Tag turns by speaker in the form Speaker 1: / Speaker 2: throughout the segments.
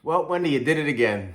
Speaker 1: Well, Wendy, you did it again.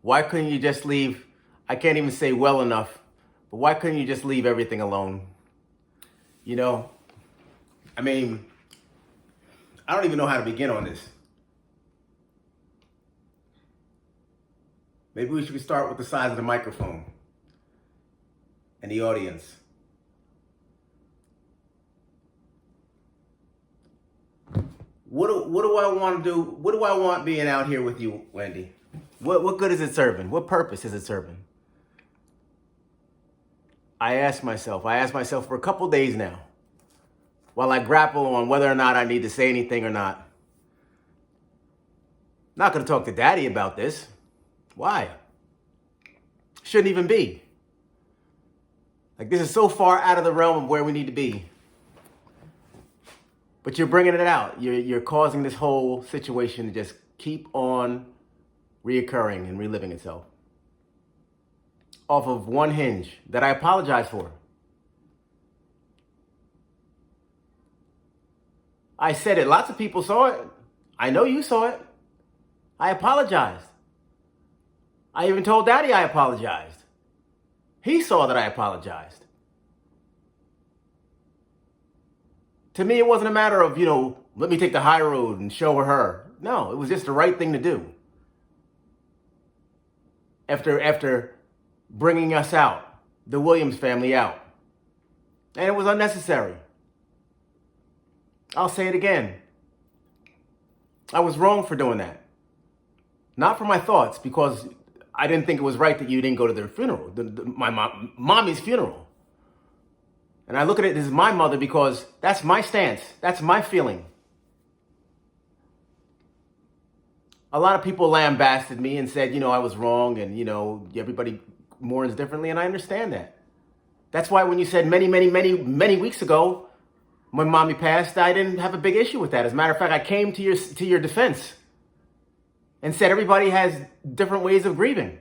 Speaker 1: Why couldn't you just leave? I can't even say well enough, but why couldn't you just leave everything alone? You know, I mean, I don't even know how to begin on this. Maybe we should start with the size of the microphone and the audience. What do I want to do? What do I want being out here with you, Wendy? What good is it serving? What purpose is it serving? I ask myself for a couple days now, while I grapple on whether or not I need to say anything or not. Not going to talk to Daddy about this. Why? Shouldn't even be. Like, this is so far out of the realm of where we need to be. But you're bringing it out. You're causing this whole situation to just keep on reoccurring and reliving itself. Off of one hinge that I apologize for. I said it. Lots of people saw it. I know you saw it. I apologized. I even told Daddy I apologized. He saw that I apologized. To me, it wasn't a matter of, let me take the high road and show her. No, it was just the right thing to do. After bringing us out, the Williams family out. And it was unnecessary. I'll say it again. I was wrong for doing that. Not for my thoughts, because I didn't think it was right that you didn't go to their funeral, my mommy's funeral. And I look at it as my mother because that's my stance. That's my feeling. A lot of people lambasted me and said, I was wrong and, everybody mourns differently. And I understand that. That's why when you said many, many, many, many weeks ago, when mommy passed, I didn't have a big issue with that. As a matter of fact, I came to your defense and said everybody has different ways of grieving.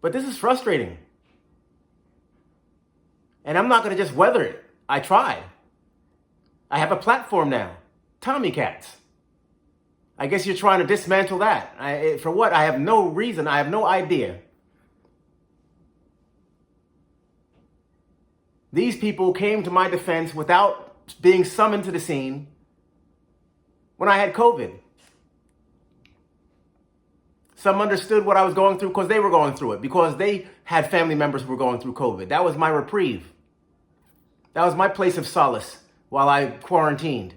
Speaker 1: But this is frustrating. And I'm not going to just weather it. I tried. I have a platform now. Tommy Cats. I guess you're trying to dismantle that. For what? I have no reason. I have no idea. These people came to my defense without being summoned to the scene when I had COVID. Some understood what I was going through because they were going through it, because they had family members who were going through COVID. That was my reprieve. That was my place of solace while I quarantined.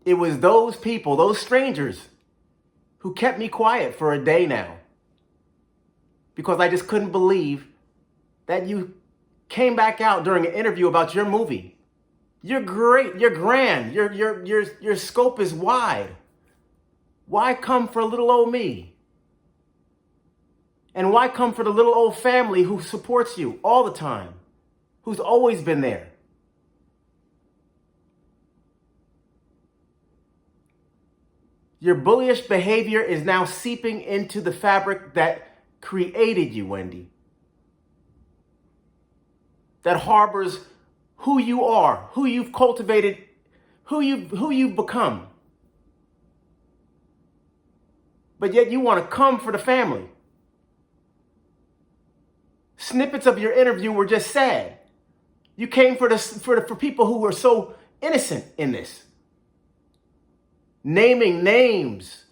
Speaker 1: It was those people, those strangers, who kept me quiet for a day now. Because I just couldn't believe that you came back out during an interview about your movie. You're great, you're grand, your scope is wide. Why come for little old me? And why come for the little old family who supports you all the time, who's always been there? Your bullyish behavior is now seeping into the fabric that created you, Wendy. That harbors who you are, who you've cultivated, who you've become. But yet you want to come for the family. Snippets of your interview were just sad. You came for people who were so innocent in this. Naming names.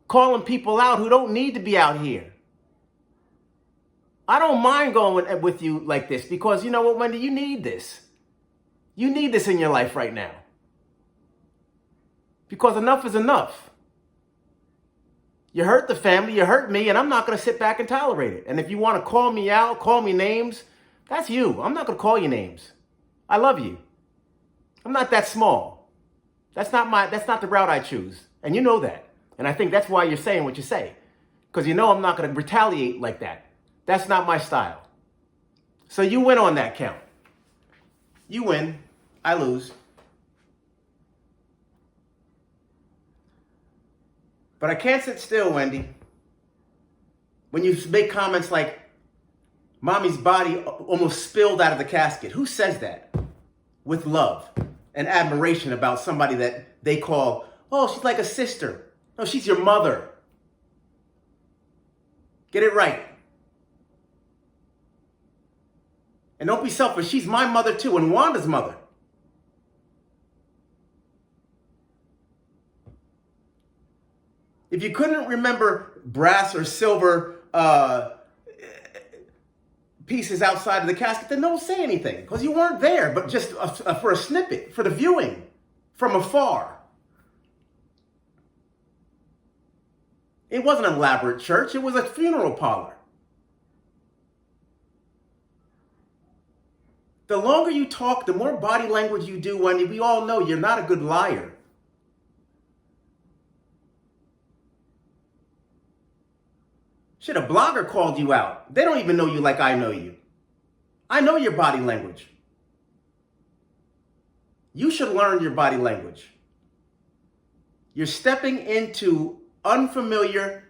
Speaker 1: Calling people out who don't need to be out here. I don't mind going with you like this because you know what, Wendy? You need this. You need this in your life right now. Because enough is enough. You hurt the family, you hurt me, and I'm not going to sit back and tolerate it. And if you want to call me out, call me names, that's you. I'm not going to call you names. I love you. I'm not that small. That's not the route I choose. And you know that. And I think that's why you're saying what you say. Because you know I'm not going to retaliate like that. That's not my style. So you win on that count. You win. I lose. But I can't sit still, Wendy. When you make comments like, Mommy's body almost spilled out of the casket. Who says that? With love and admiration about somebody that they call, oh, she's like a sister. No, she's your mother. Get it right. And don't be selfish. She's my mother too, and Wanda's mother. If you couldn't remember brass or silver pieces outside of the casket, then don't say anything, because you weren't there, but just for a snippet, for the viewing from afar. It wasn't an elaborate church. It was a funeral parlor. The longer you talk, the more body language you do, Wendy. We all know you're not a good liar. Shit, a blogger called you out. They don't even know you like I know you. I know your body language. You should learn your body language. You're stepping into unfamiliar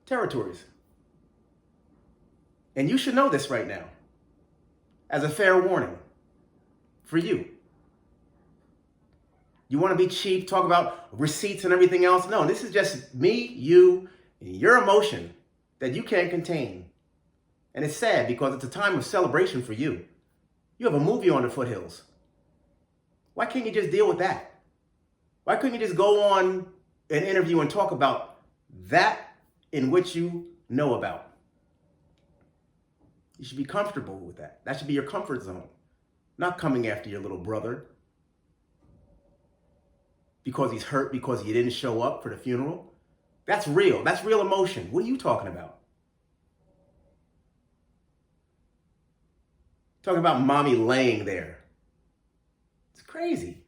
Speaker 1: territories. And you should know this right now, as a fair warning for you. You want to be cheap, talk about receipts and everything else? No, this is just me, you, and your emotion that you can't contain. And it's sad because it's a time of celebration for you. You have a movie on the foothills. Why can't you just deal with that? Why couldn't you just go on an interview and talk about that in which you know about? You should be comfortable with that. That should be your comfort zone. Not coming after your little brother because he's hurt because he didn't show up for the funeral. That's real. That's real emotion. What are you talking about? Talking about mommy laying there. It's crazy.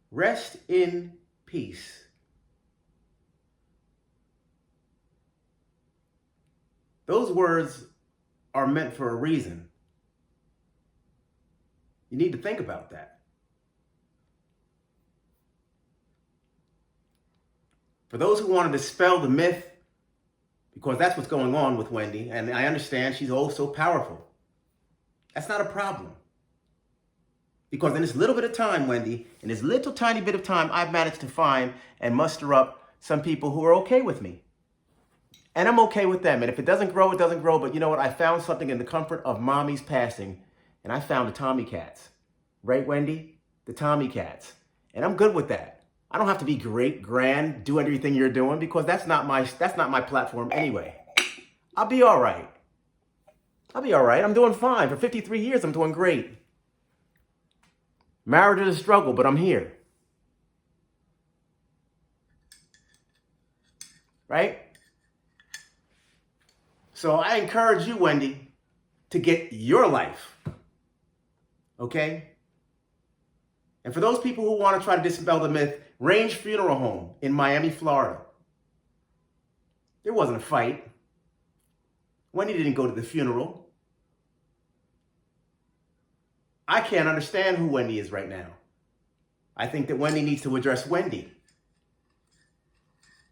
Speaker 1: Rest in peace. Those words are meant for a reason. You need to think about that. For those who want to dispel the myth, because that's what's going on with Wendy, and I understand she's oh so powerful. That's not a problem. Because in this little bit of time, Wendy, in this little tiny bit of time, I've managed to find and muster up some people who are okay with me. And I'm okay with them. And if it doesn't grow, it doesn't grow. But you know what? I found something in the comfort of mommy's passing. And I found the Tommy Cats. Right, Wendy? The Tommy Cats. And I'm good with that. I don't have to be great, grand, do everything you're doing, because that's not my platform anyway. I'll be all right. I'll be all right. I'm doing fine. For 53 years, I'm doing great. Marriage is a struggle, but I'm here. Right? So I encourage you, Wendy, to get your life. Okay? And for those people who want to try to dispel the myth, Range Funeral Home in Miami, Florida. There wasn't a fight. Wendy didn't go to the funeral. I can't understand who Wendy is right now. I think that Wendy needs to address Wendy.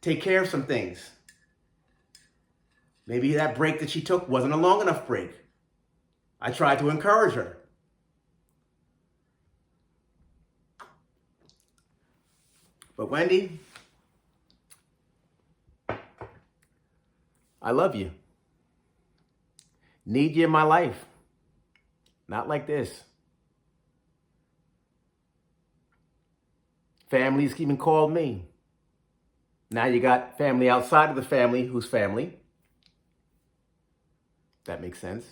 Speaker 1: Take care of some things. Maybe that break that she took wasn't a long enough break. I tried to encourage her. But Wendy, I love you. Need you in my life. Not like this. Families even called me. Now you got family outside of the family who's family. That makes sense.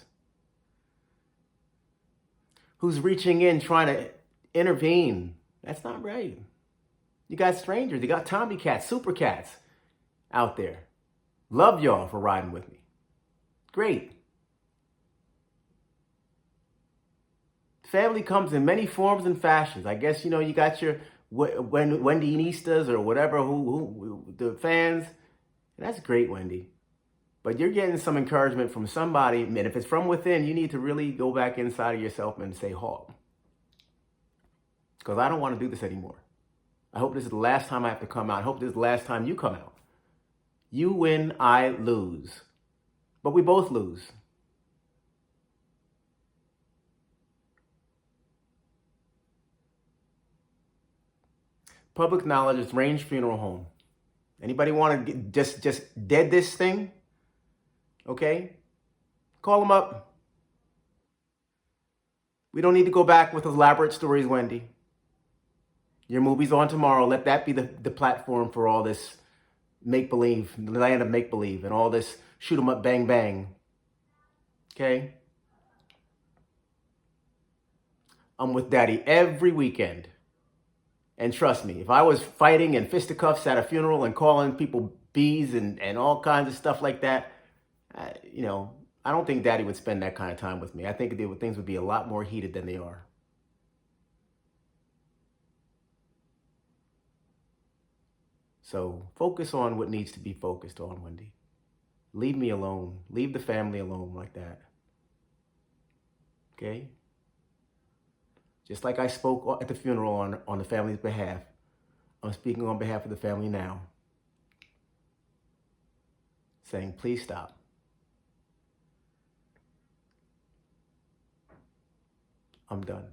Speaker 1: Who's reaching in, trying to intervene. That's not right. You got strangers. You got Tommy Cats, Super Cats out there. Love y'all for riding with me. Great. Family comes in many forms and fashions. I guess, you know, you got your WENDY'S or whatever, who the fans. And that's great, Wendy. But you're getting some encouragement from somebody, and if it's from within, you need to really go back inside of yourself and say, halt. Because I don't want to do this anymore. I hope this is the last time I have to come out. I hope this is the last time you come out. You win, I lose. But we both lose. Public knowledge is Range Funeral Home. Anybody want to just dead this thing? Okay? Call them up. We don't need to go back with elaborate stories, Wendy. Your movie's on tomorrow. Let that be the platform for all this make-believe, the land of make-believe, and all this shoot 'em up, bang, bang. Okay? I'm with Daddy every weekend. And trust me, if I was fighting in fisticuffs at a funeral and calling people bees and all kinds of stuff like that, I don't think Daddy would spend that kind of time with me. I think things would be a lot more heated than they are. So focus on what needs to be focused on, Wendy. Leave me alone. Leave the family alone like that. Okay? Just like I spoke at the funeral on the family's behalf, I'm speaking on behalf of the family now, saying, please stop. I'm done.